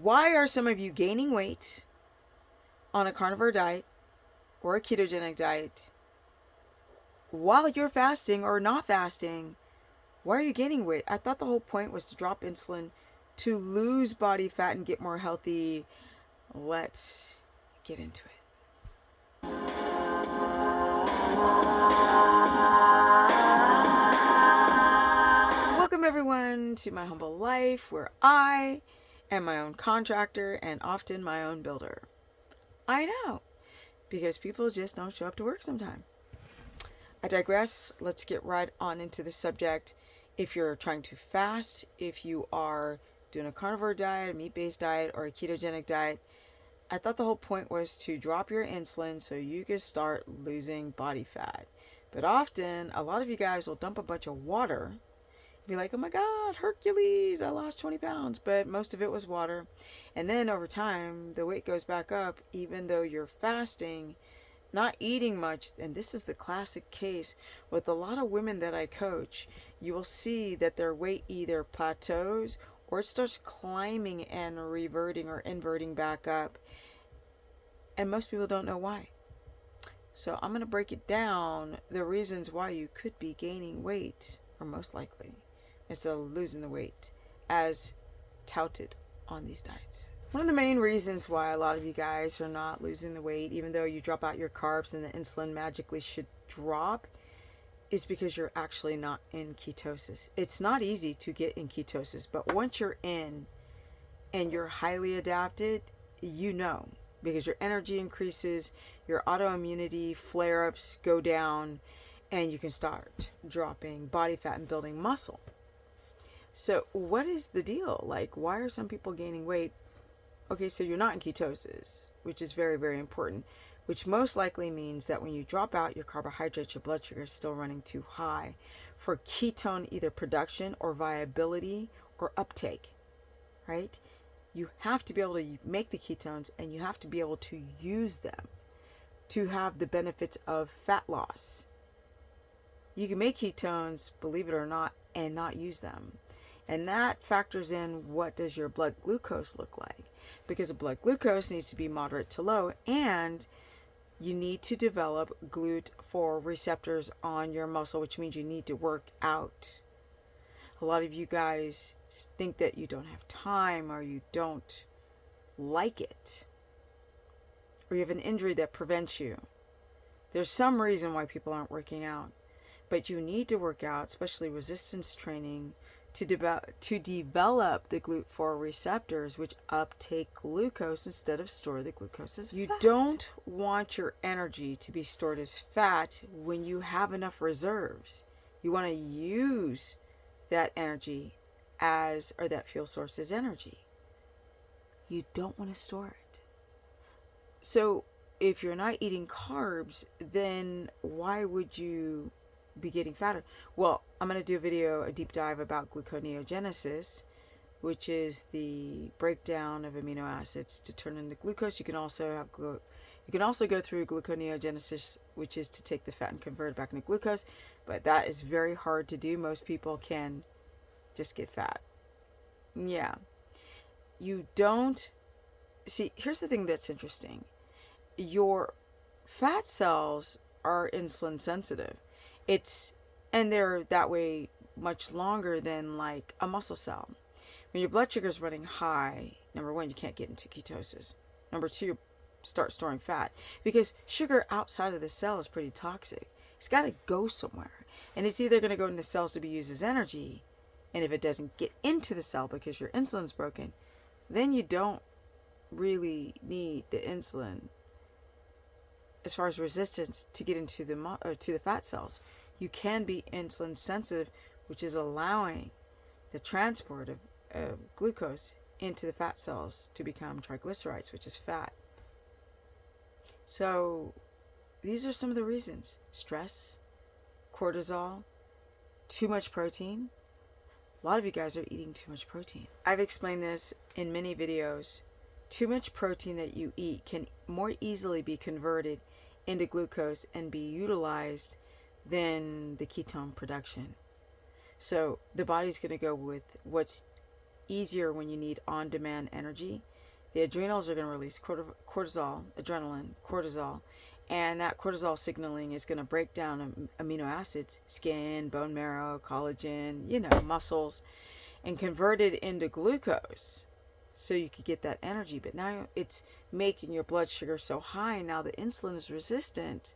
Why are some of you gaining weight on a carnivore diet or a ketogenic diet while you're fasting or not fasting? Why are you gaining weight? I thought the whole point was to drop insulin to lose body fat and get more healthy. Let's get into it. Welcome everyone to my humble life where I am my own contractor and often my own builder. I know, because people just don't show up to work sometime. I digress. Let's get right on into the subject. If you're trying to fast, if you are doing a carnivore diet, a meat-based diet, or a ketogenic diet, I thought the whole point was to drop your insulin so you can start losing body fat. But often, a lot of you guys will dump a bunch of water, be like, oh my God, Hercules, I lost 20 pounds. But most of it was water. And then over time, the weight goes back up, even though you're fasting, not eating much. And this is the classic case with a lot of women that I coach. You will see that their weight either plateaus or it starts climbing and reverting or inverting back up. And most people don't know why. So I'm going to break it down, the reasons why you could be gaining weight, or most likely, instead of losing the weight, as touted on these diets. One of the main reasons why a lot of you guys are not losing the weight, even though you drop out your carbs and the insulin magically should drop, is because you're actually not in ketosis. It's not easy to get in ketosis, but once you're in and you're highly adapted, you know, because your energy increases, your autoimmunity flare-ups go down, and you can start dropping body fat and building muscle. So what is the deal? Like, why are some people gaining weight? Okay, so you're not in ketosis, which is very, very important, which most likely means that when you drop out your carbohydrates, your blood sugar is still running too high for ketone either production or viability or uptake, right? You have to be able to make the ketones and you have to be able to use them to have the benefits of fat loss. You can make ketones, believe it or not, and not use them. And that factors in what does your blood glucose look like. Because the blood glucose needs to be moderate to low, and you need to develop GLUT4 receptors on your muscle, which means you need to work out. A lot of you guys think that you don't have time or you don't like it, or you have an injury that prevents you. There's some reason why people aren't working out, but you need to work out, especially resistance training, to develop the GLUT4 receptors, which uptake glucose instead of store the glucose as fat. You don't want your energy to be stored as fat when you have enough reserves. You want to use that energy as, or that fuel source as energy. You don't want to store it. So if you're not eating carbs, then why would you be getting fatter? Well, I'm going to do a video, a deep dive about gluconeogenesis, which is the breakdown of amino acids to turn into glucose. You can also have go through gluconeogenesis, which is to take the fat and convert it back into glucose, but that is very hard to do. Most people can just get fat. Yeah. You don't see, here's the thing that's interesting. Your fat cells are insulin sensitive. And they're that way much longer than like a muscle cell. When your blood sugar is running high, number one, you can't get into ketosis. Number two, you start storing fat, because sugar outside of the cell is pretty toxic. It's got to go somewhere, and it's either going to go into the cells to be used as energy, and if it doesn't get into the cell because your insulin's broken, then you don't really need the insulin as far as resistance to get into the fat cells. You can be insulin sensitive, which is allowing the transport of glucose into the fat cells to become triglycerides, which is fat. So these are some of the reasons: stress, cortisol, too much protein. A lot of you guys are eating too much protein. I've explained this in many videos. Too much protein that you eat can more easily be converted into glucose and be utilized than the ketone production. So the body's going to go with what's easier when you need on-demand energy. The adrenals are going to release cortisol, adrenaline, cortisol, and that cortisol signaling is going to break down amino acids, skin, bone marrow, collagen, muscles, and convert it into glucose so you could get that energy. But now it's making your blood sugar so high, now the insulin is resistant.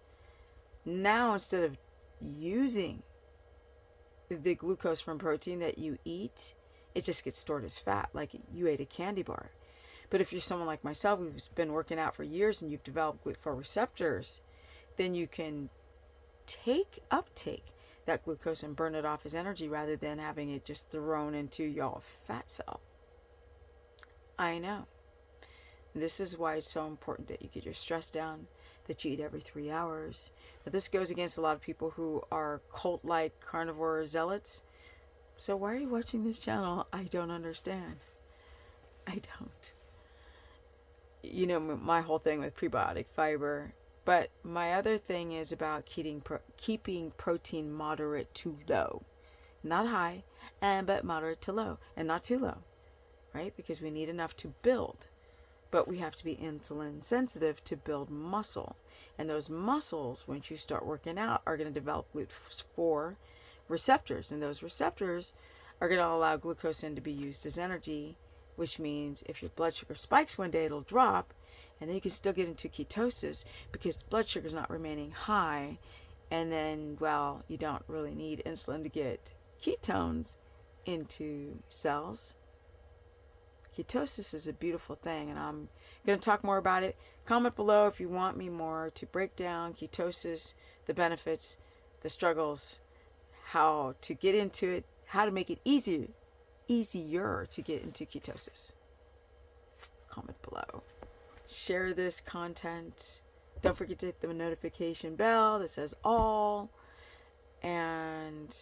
Now instead of using the glucose from protein that you eat, it just gets stored as fat, like you ate a candy bar. But if you're someone like myself who's been working out for years and you've developed GLUT4 receptors, then you can uptake that glucose and burn it off as energy rather than having it just thrown into your fat cell. I know. This is why it's so important that you get your stress down, that you eat every 3 hours. Now, this goes against a lot of people who are cult-like carnivore zealots. So why are you watching this channel? I don't understand. I don't. My whole thing with prebiotic fiber. But my other thing is about keeping protein moderate to low. Not high, but moderate to low. And not too low, right? Because we need enough to build. But we have to be insulin sensitive to build muscle. And those muscles, once you start working out, are going to develop GLUT4 receptors. And those receptors are going to allow glucose to be used as energy, which means if your blood sugar spikes one day, it'll drop. And then you can still get into ketosis because the blood sugar is not remaining high. And then, you don't really need insulin to get ketones into cells. Ketosis is a beautiful thing, and I'm going to talk more about it. Comment below if you want me more to break down ketosis, the benefits, the struggles, how to get into it, how to make it easier to get into ketosis. Comment below. Share this content. Don't forget to hit the notification bell that says all. And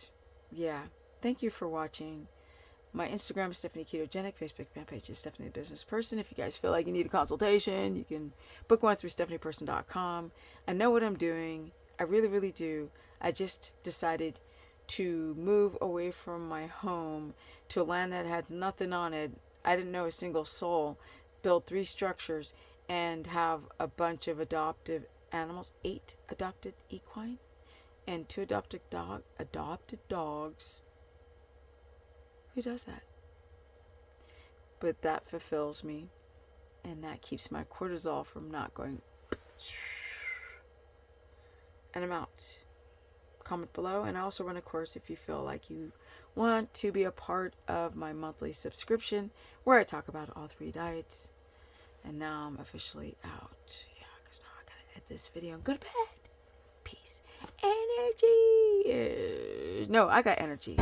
thank you for watching. My Instagram is Stephanie Ketogenic. Facebook fan page is Stephanie the Business Person. If you guys feel like you need a consultation, you can book one through stephanieperson.com. I know what I'm doing. I really, really do. I just decided to move away from my home to a land that had nothing on it. I didn't know a single soul. Build 3 structures and have a bunch of adoptive animals, 8 adopted equine and 2 adopted dogs. Who does that? But that fulfills me, and that keeps my cortisol from not going. And I'm out. Comment below, and I also run a course if you feel like you want to be a part of my monthly subscription where I talk about all 3 diets. And now I'm officially out. Because now I gotta edit this video and go to bed. Peace. Energy. No, I got energy.